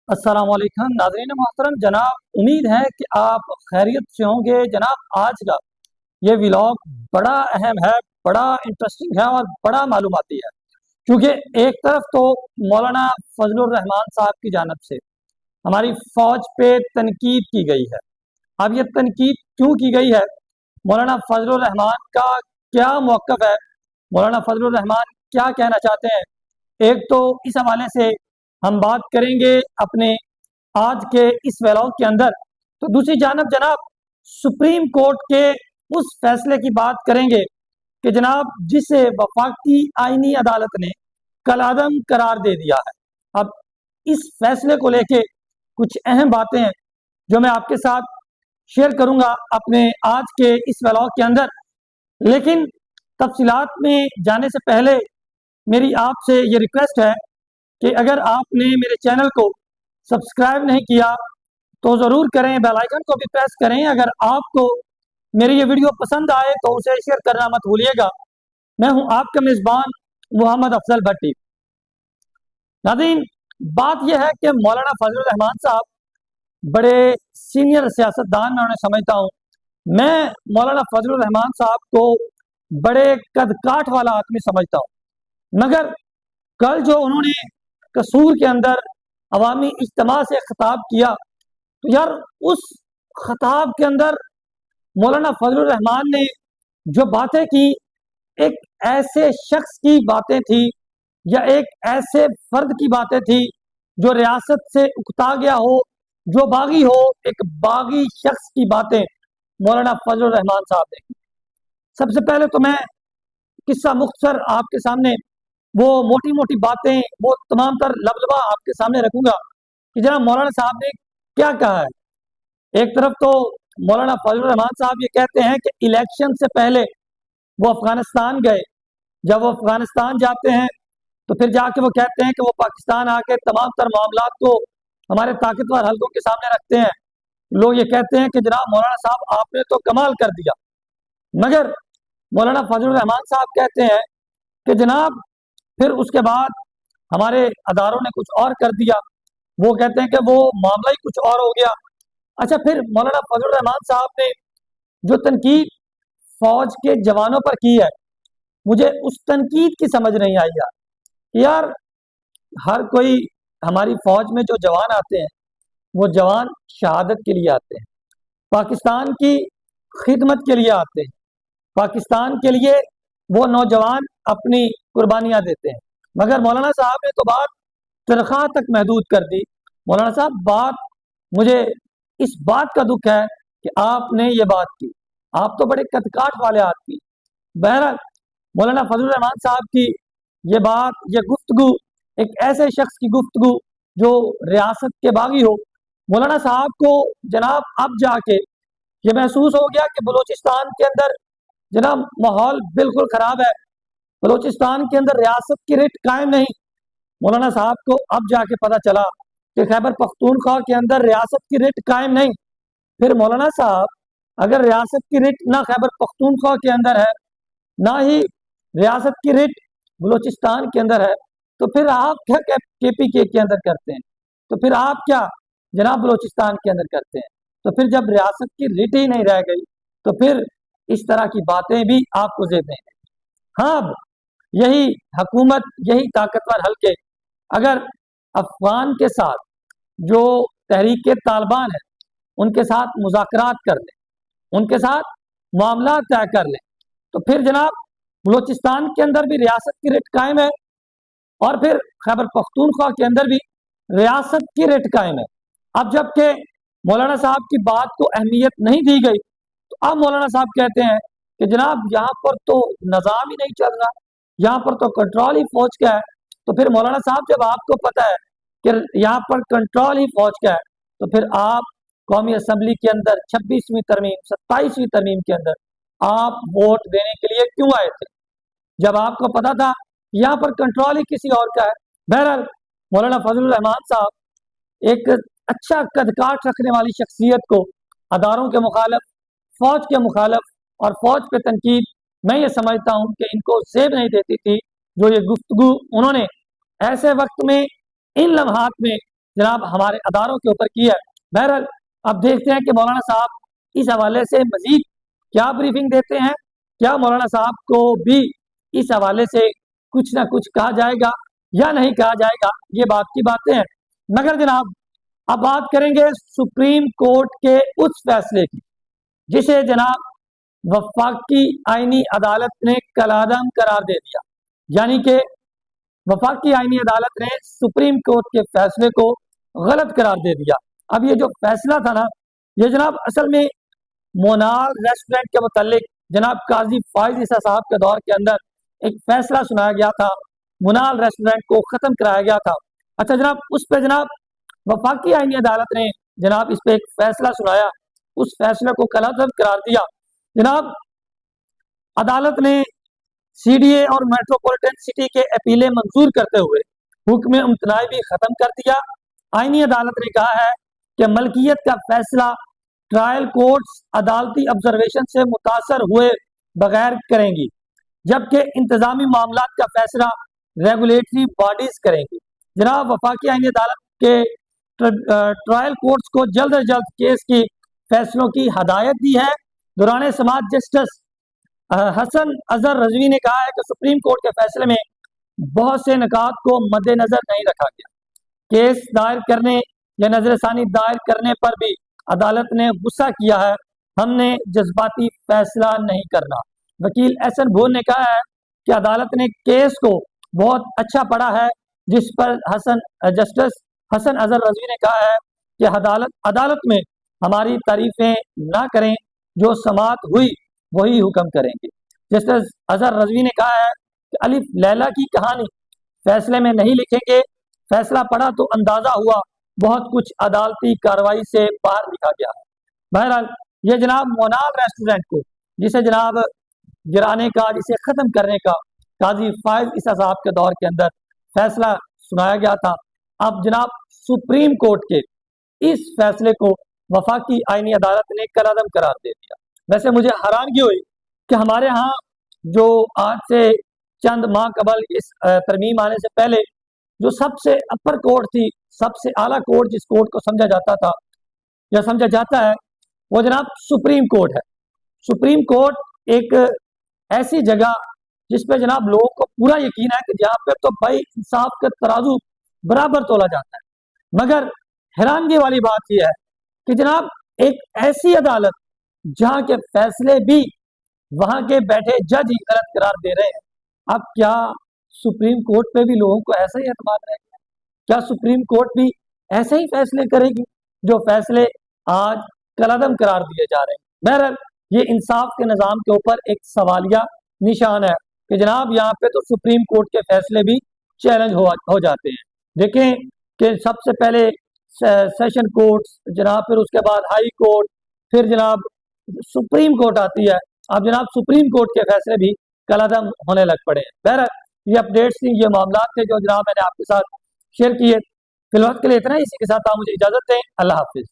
अस्सलाम वालेकुम नाज़रीन मोहतरम। जनाब उम्मीद है कि आप खैरियत से होंगे। जनाब आज का ये व्लॉग बड़ा अहम है, बड़ा इंटरेस्टिंग है और बड़ा मालूमाती है, क्योंकि एक तरफ तो मौलाना फजलुर रहमान साहब की जानिब से हमारी फौज पे तनकीद की गई है। अब ये तनकीद क्यों की गई है, मौलाना फजलुर रहमान का क्या मौक़िफ़ है, मौलाना फजलुर रहमान क्या कहना चाहते हैं, एक तो इस हवाले से हम बात करेंगे अपने आज के इस व्लॉग के अंदर। तो दूसरी जानब जनाब सुप्रीम कोर्ट के उस फैसले की बात करेंगे कि जनाब जिसे वफाकी आईनी अदालत ने कलादम करार दे दिया है। अब इस फैसले को लेके कुछ अहम बातें हैं जो मैं आपके साथ शेयर करूंगा अपने आज के इस व्लॉग के अंदर। लेकिन तफसीलात में जाने से पहले मेरी आपसे ये रिक्वेस्ट है कि अगर आपने मेरे चैनल को सब्सक्राइब नहीं किया तो ज़रूर करें, बेल आइकन को भी प्रेस करें। अगर आपको मेरी ये वीडियो पसंद आए तो उसे शेयर करना मत भूलिएगा। मैं हूं आपका मेज़बान मोहम्मद अफजल भट्टी। नाज़रीन, बात यह है कि मौलाना फजलुर रहमान साहब बड़े सीनियर सियासतदान मैं उन्हें समझता हूँ। मैं मौलाना फजलुर रहमान साहब को बड़े कद काठ वाला आदमी समझता हूँ, मगर कल जो उन्होंने कसूर के अंदर अवामी इज्तिमा से खिताब किया, तो यार उस खिताब के अंदर मौलाना फजलुर रहमान ने जो बातें की, एक ऐसे शख्स की बातें थी या एक ऐसे फर्द की बातें थी जो रियासत से उकता गया हो, जो बागी हो, एक बागी शख्स की बातें मौलाना फजलुर रहमान साहब ने की। सबसे पहले तो मैं किस्सा मुख्तसर आपके सामने वो मोटी मोटी बातें, वो तमाम तर लबलबा आपके सामने रखूंगा कि जनाब मौलाना साहब ने क्या कहा है। एक तरफ तो मौलाना फजलुर रहमान साहब ये कहते हैं कि इलेक्शन से पहले वो अफगानिस्तान गए। जब वो अफगानिस्तान जाते हैं तो फिर जाके वो कहते हैं कि वो पाकिस्तान आके तमाम तर मामलात को हमारे ताकतवर हलकों के सामने रखते हैं। लोग ये कहते हैं कि जनाब मौलाना साहब आपने तो कमाल कर दिया। मगर मौलाना फजलुर रहमान साहब कहते हैं कि जनाब फिर उसके बाद हमारे अदारों ने कुछ और कर दिया। वो कहते हैं कि वो मामला ही कुछ और हो गया। अच्छा, फिर मौलाना फजलुर रहमान साहब ने जो तनकीद फौज के जवानों पर की है, मुझे उस तनकीद की समझ नहीं आई यार। हर कोई हमारी फौज में जो जवान आते हैं वो जवान शहादत के लिए आते हैं, पाकिस्तान की खिदमत के लिए आते हैं, पाकिस्तान के लिए वो नौजवान अपनी कुर्बानियां देते हैं। मगर मौलाना साहब ने तो बात तनख्वाह तक महदूद कर दी। मौलाना साहब, बात मुझे इस बात का दुख है कि आपने ये बात की। आप तो बड़े कदकाठ वाले आदमी। बहरहाल मौलाना फजलुर रहमान साहब की ये बात, ये गुफ्तगू एक ऐसे शख्स की गुफ्तगू जो रियासत के बागी हो। मौलाना साहब को जनाब अब जाके ये महसूस हो गया कि बलूचिस्तान के अंदर जनाब माहौल बिल्कुल खराब है, बलूचिस्तान के अंदर रियासत की रिट कायम नहीं। मौलाना साहब को अब जाके पता चला कि खैबर पख्तूनख्वा के अंदर रियासत की रिट कायम नहीं। फिर मौलाना साहब, अगर रियासत की रिट ना खैबर पख्तूनख्वा के अंदर है, ना ही रियासत की रिट बलूचिस्तान के अंदर है, तो फिर आप क्या KPK के अंदर करते हैं? तो फिर आप क्या जनाब बलूचिस्तान के अंदर करते हैं? तो फिर जब रियासत की रिट ही नहीं रह गई तो फिर इस तरह की बातें भी आपको जेब नहीं देंगे। हाँ, अब यही हुकूमत, यही ताकतवर हल्के अगर अफगान के साथ जो तहरीक तालिबान है उनके साथ मुज़ाकरात कर लें, उनके साथ मामला तय कर लें, तो फिर जनाब बलूचिस्तान के अंदर भी रियासत की रिट कायम है और फिर खैबर पख्तूनख्वा के अंदर भी रियासत की रिट कायम है। अब जबकि मौलाना साहब की बात को अहमियत नहीं दी गई, तो अब मौलाना साहब कहते हैं कि जनाब यहाँ पर तो निज़ाम ही नहीं चल रहा, यहाँ पर तो कंट्रोल ही फौज का है। तो फिर मौलाना साहब, जब आपको पता है कि यहाँ पर कंट्रोल ही फौज का है, तो फिर आप कौमी असम्बली के अंदर 26वीं तरमीम, 27वीं तरमीम के अंदर आप वोट देने के लिए क्यों आए थे, जब आपको पता था यहाँ पर कंट्रोल ही किसी और का है। बहरहाल मौलाना फजलुर रहमान साहब एक अच्छा कदकाठ रखने वाली शख्सियत को अदारों के मुखालफ, फौज के मुखालफ और फौज पे तनकीद, मैं ये समझता हूँ कि इनको सेब नहीं देती थी जो ये गुफ्तगू उन्होंने ऐसे वक्त में, इन लम्हात में जनाब हमारे अदारों के ऊपर की है। बहरहाल अब देखते हैं कि मौलाना साहब इस हवाले से मजीद क्या ब्रीफिंग देते हैं, क्या मौलाना साहब को भी इस हवाले से कुछ ना कुछ कहा जाएगा या नहीं कहा जाएगा, ये बात की बातें हैं। मगर जनाब अब बात करेंगे सुप्रीम कोर्ट के उस फैसले की जिसे जनाब वफाकी आईनी अदालत ने कलादम करार दे दिया, यानी कि वफाकी आईनी अदालत ने सुप्रीम कोर्ट के फैसले को गलत करार दे दिया। अब ये जो फैसला था ना, ये जनाब असल में मोनाल रेस्टोरेंट के मुतालिक जनाब काजी फाइज ईसा साहब के दौर के अंदर एक फैसला सुनाया गया था, मोनाल रेस्टोरेंट को ख़त्म कराया गया था। अच्छा जनाब उस पर जनाब वफाकी आईनी अदालत ने जनाब इस पर एक फैसला सुनाया, उस फैसले को कलादम करार दिया। जनाब अदालत ने सीडीए और मेट्रोपॉलिटन सिटी के अपीलें मंजूर करते हुए हुक्म इम्तनाई भी ख़त्म कर दिया। आईनी अदालत ने कहा है कि मलकियत का फैसला ट्रायल कोर्ट्स अदालती ऑब्जर्वेशन से मुतासर हुए बगैर करेंगी, जबकि इंतजामी मामलात का फैसला रेगुलेटरी बॉडीज करेंगी। जनाब वफाकी आईनी अदालत के ट्रायल कोर्ट्स को जल्द अज जल्द केस की फैसलों की हदायत दी है। दौरान समाअत जस्टिस हसन अजहर रजवी ने कहा है कि सुप्रीम कोर्ट के फैसले में बहुत से निकात को मद्देनजर नहीं रखा गया। केस दायर करने या नजरसानी दायर करने पर भी अदालत ने गुस्सा किया है, हमने जज्बाती फैसला नहीं करना। वकील एहसन भून ने कहा है कि अदालत ने केस को बहुत अच्छा पढ़ा है, जिस पर जस्टिस हसन अजहर रजवी ने कहा है कि अदालत में हमारी तारीफें ना करें, जो समाअत हुई वही हुक्म करेंगे। जस्टिस अजहर रजवी ने कहा है कि अलिफ लैला की कहानी फैसले में नहीं लिखेंगे, फैसला पढ़ा तो अंदाजा हुआ बहुत कुछ अदालती कार्रवाई से बाहर लिखा गया है। बहरहाल ये जनाब मोनाल रेस्टोरेंट को जिसे जनाब गिराने का, जिसे ख़त्म करने का काजी फाइज ईसा साहब के दौर के अंदर फैसला सुनाया गया था, अब जनाब सुप्रीम कोर्ट के इस फैसले को वफाकी आईनी अदालत ने कलादम करार दे दिया। वैसे मुझे हैरानगी हुई कि हमारे यहाँ जो आज से चंद माह कबल इस तरमीम आने से पहले जो सबसे अपर कोर्ट थी, सबसे आला कोर्ट जिस कोर्ट को समझा जाता था या समझा जाता है, वो जनाब सुप्रीम कोर्ट है। सुप्रीम कोर्ट एक ऐसी जगह जिस पे जनाब लोगों को पूरा यकीन है कि जहाँ पे तो भाई इंसाफ का तराजू बराबर तोला जाता है। मगर हैरानगी वाली बात यह है कि जनाब एक ऐसी अदालत जहाँ के फैसले भी वहां के बैठे जज ही गलत करार दे रहे हैं। अब क्या सुप्रीम कोर्ट पे भी लोगों को ऐसा ही एतमाद रहेगा? क्या सुप्रीम कोर्ट भी ऐसे ही फैसले करेगी जो फैसले आज कलादम करार दिए जा रहे हैं? बहरहाल ये इंसाफ के निज़ाम के ऊपर एक सवालिया निशान है कि जनाब यहाँ पे तो सुप्रीम कोर्ट के फैसले भी चैलेंज हो जाते हैं। देखें कि सबसे पहले सेशन कोर्ट, जनाब फिर उसके बाद हाई कोर्ट, फिर जनाब सुप्रीम कोर्ट आती है। अब जनाब सुप्रीम कोर्ट के फैसले भी कलादम होने लग पड़े हैं। बहरहाल ये अपडेट्स थी, ये मामला थे जो जनाब मैंने आपके साथ शेयर किए। फिलहाल के लिए इतना ही, इसी के साथ आप मुझे इजाजत दें। अल्लाह हाफिज।